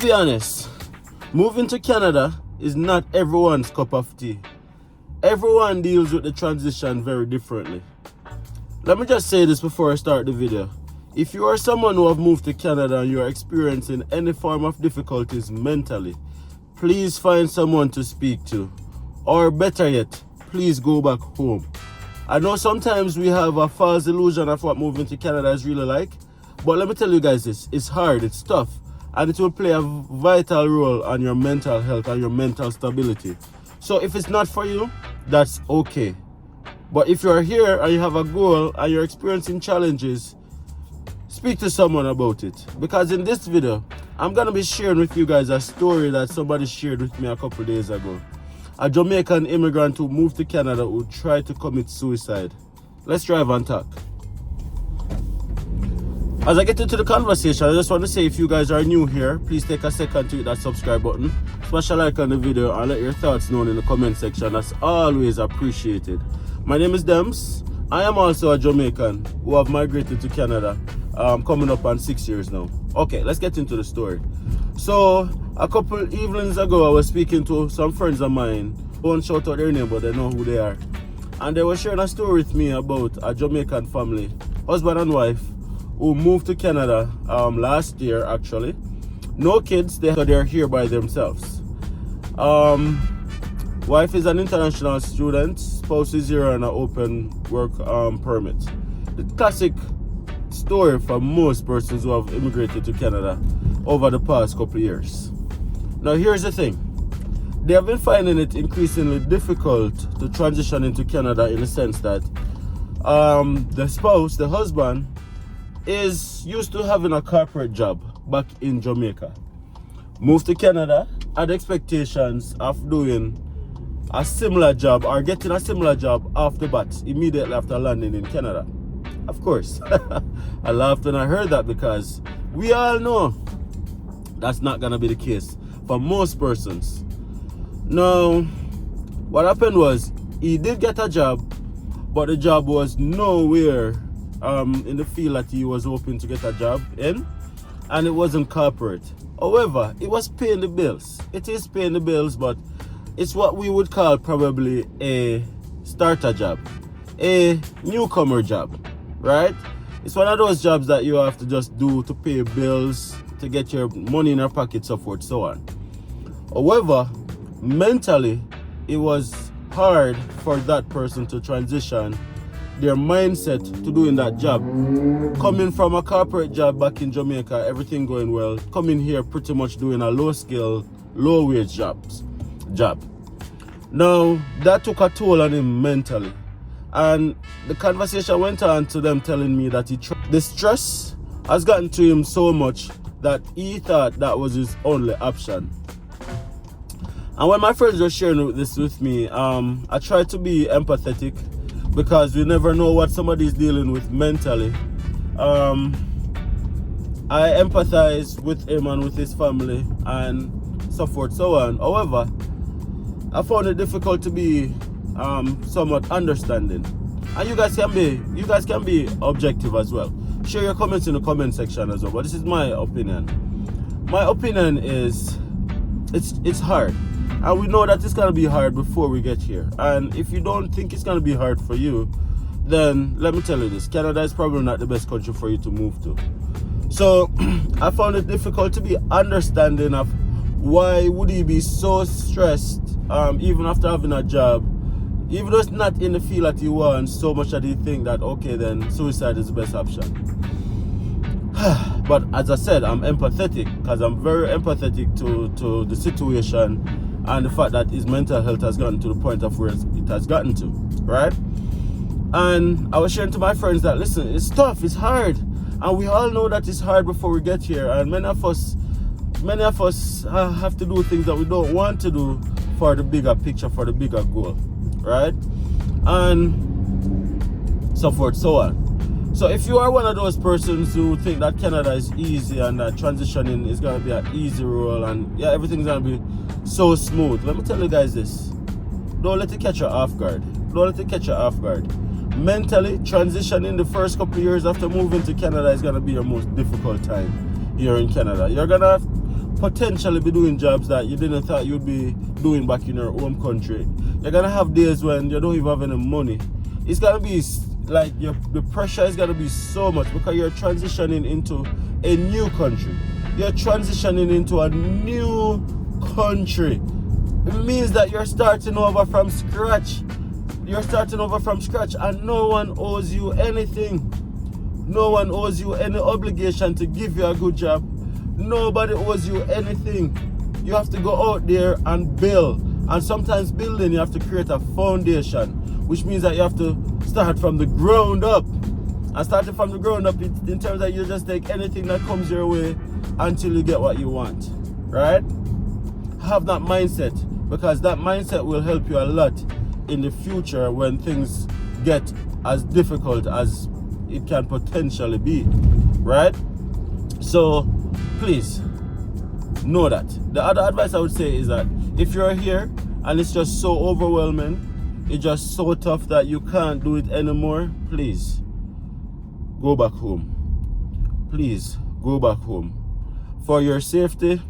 be honest, moving to Canada is not everyone's cup of tea. Everyone deals with the transition very differently. Let me just say this before I start the video. If you are someone who have moved to Canada and you are experiencing any form of difficulties mentally, please find someone to speak to. Or better yet, please go back home. I know sometimes we have a false illusion of what moving to Canada is really like, but let me tell you guys this, it's hard, it's tough, and it will play a vital role on your mental health and your mental stability. So if it's not for you, that's okay. But if you're here and you have a goal and you're experiencing challenges, speak to someone about it. Because in this video, I'm going to be sharing with you guys a story that somebody shared with me a couple days ago. A Jamaican immigrant who moved to Canada who tried to commit suicide. Let's drive and talk. As I get into the conversation, I just want to say if you guys are new here, please take a second to hit that subscribe button, smash a like on the video, and let your thoughts known in the comment section. That's always appreciated. My name is Dems. I am also a Jamaican who have migrated to Canada, coming up on 6 years now. Okay, let's get into the story. So, a couple evenings ago, I was speaking to some friends of mine. I won't shout out their name, but they know who they are. And they were sharing a story with me about a Jamaican family, husband and wife, who moved to Canada last year actually. No kids, they're here by themselves. Wife is an international student, spouse is here on an open work permit. The classic story for most persons who have immigrated to Canada over the past couple of years. Now here's the thing. They have been finding it increasingly difficult to transition into Canada in the sense that the spouse, the husband, is used to having a corporate job back in Jamaica. Moved to Canada, had expectations of doing a similar job or getting a similar job off the bat immediately after landing in Canada. Of course, I laughed when I heard that because we all know that's not gonna be the case for most persons. Now, what happened was he did get a job, but the job was nowhere in the field that he was hoping to get a job in, and it wasn't corporate. However, it was paying the bills. It is paying the bills, but it's what we would call probably a starter job, a newcomer job, right? It's one of those jobs that you have to just do to pay bills, to get your money in your pocket, so forth, so on. However, mentally, it was hard for that person to transition their mindset to doing that job. Coming from a corporate job back in Jamaica, everything going well, coming here pretty much doing a low skill, low wage job. Now, that took a toll on him mentally. And the conversation went on to them telling me that the stress has gotten to him so much that he thought that was his only option. And when my friends were sharing this with me, I tried to be empathetic because we never know what somebody is dealing with mentally. I empathize with him and with his family and so forth, so on. However, I found it difficult to be somewhat understanding. And you guys can be objective as well. Share your comments in the comment section as well. But this is my opinion. My opinion is it's hard. And we know that it's gonna be hard before we get here. And if you don't think it's gonna be hard for you, then let me tell you this, Canada is probably not the best country for you to move to. So I found it difficult to be understanding of why would he be so stressed, even after having a job, even though it's not in the field that he wants, so much that he think that okay, then suicide is the best option. But as I said, I'm empathetic because I'm very empathetic to the situation and the fact that his mental health has gotten to the point of where it has gotten to, right? And I was sharing to my friends that, listen, it's tough, it's hard. And we all know that it's hard before we get here. And many of us have to do things that we don't want to do for the bigger picture, for the bigger goal, right? And so forth, so on. So if you are one of those persons who think that Canada is easy and that transitioning is going to be an easy roll and yeah, everything's going to be so smooth, let me tell you guys this. Don't let it catch you off guard. Don't let it catch you off guard. Mentally, transitioning the first couple of years after moving to Canada is going to be your most difficult time here in Canada. You're going to potentially be doing jobs that you didn't thought you'd be doing back in your home country. You're gonna have days when you don't even have any money. It's gonna be like the pressure is gonna be so much because you're transitioning into a new country. You're transitioning into a new country. It means that you're starting over from scratch. You're starting over from scratch, and no one owes you anything. No one owes you any obligation to give you a good job. Nobody owes you anything. You have to go out there and build. And sometimes building, you have to create a foundation, which means that you have to start from the ground up. And starting from the ground up in terms that you just take anything that comes your way until you get what you want, right? Have that mindset, because that mindset will help you a lot in the future when things get as difficult as it can potentially be, right? So please know that. The other advice I would say is that if you're here and it's just so overwhelming, it's just so tough that you can't do it anymore, please go back home. Please go back home. For your safety,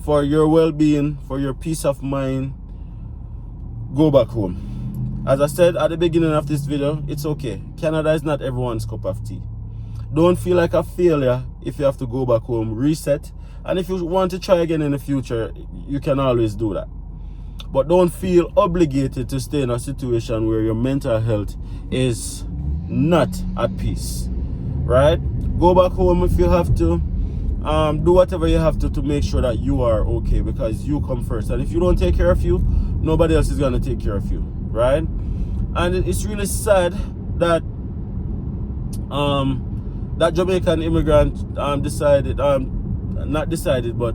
for your well-being, for your peace of mind, go back home. As I said at the beginning of this video, it's okay. Canada is not everyone's cup of tea. Don't feel like a failure if you have to go back home, reset. And if you want to try again in the future, you can always do that. But don't feel obligated to stay in a situation where your mental health is not at peace, right? Go back home if you have to. Do whatever you have to make sure that you are okay, because you come first. And if you don't take care of you, nobody else is going to take care of you, right? And it's really sad that that Jamaican immigrant but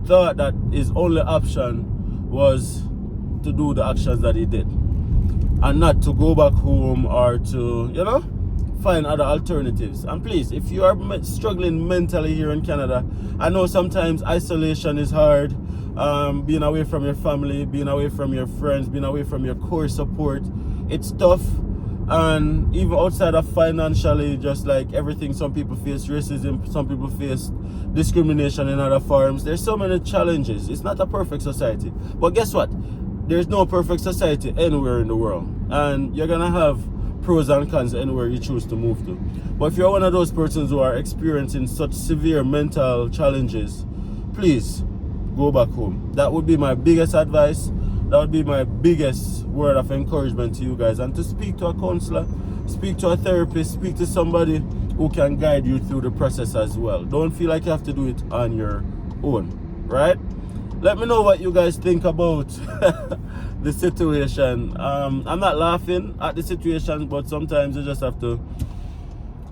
thought that his only option was to do the actions that he did, and not to go back home or to, you know, find other alternatives. And please, if you are struggling mentally here in Canada, I know sometimes isolation is hard, being away from your family, being away from your friends, being away from your core support. It's tough. And even outside of financially, just like everything, some people face racism, some people face discrimination in other forms. There's so many challenges. It's not a perfect society. But guess what? There's no perfect society anywhere in the world. And you're gonna have pros and cons anywhere you choose to move to. But if you're one of those persons who are experiencing such severe mental challenges, please go back home. That would be my biggest advice. That would be my biggest word of encouragement to you guys. And to speak to a counselor, speak to a therapist, speak to somebody who can guide you through the process as well. Don't feel like you have to do it on your own, right? Let me know what you guys think about the situation. I'm not laughing at the situation, but sometimes you just have to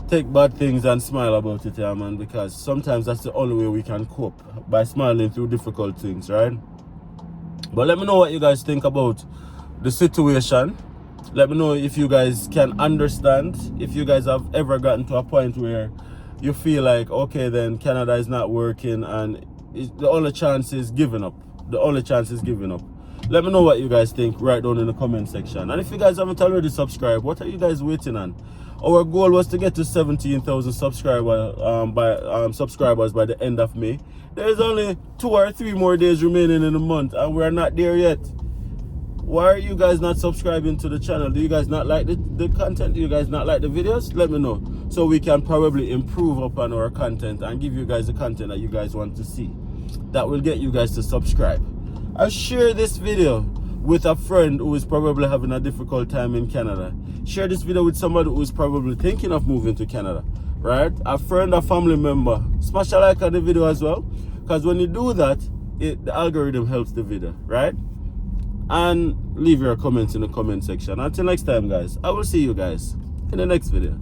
take bad things and smile about it, yeah, man, because sometimes that's the only way we can cope, by smiling through difficult things, right? But let me know what you guys think about the situation. Let me know if you guys can understand, if you guys have ever gotten to a point where you feel like, okay, then Canada is not working and the only chance is giving up. The only chance is giving up. Let me know what you guys think right down in the comment section. And if you guys haven't already subscribed, what are you guys waiting on? Our goal was to get to 17,000 subscribers by the end of May. There's only 2 or 3 more days remaining in the month, and we're not there yet. Why are you guys not subscribing to the channel? Do you guys not like the content? Do you guys not like the videos? Let me know, so we can probably improve upon our content and give you guys the content that you guys want to see. That will get you guys to subscribe. I'll share this video with a friend who is probably having a difficult time in Canada. Share this video with somebody who is probably thinking of moving to Canada, right? A friend, a family member. Smash a like on the video as well, because when you do that, the algorithm helps the video, right? And leave your comments in the comment section. Until next time, guys, I will see you guys in the next video.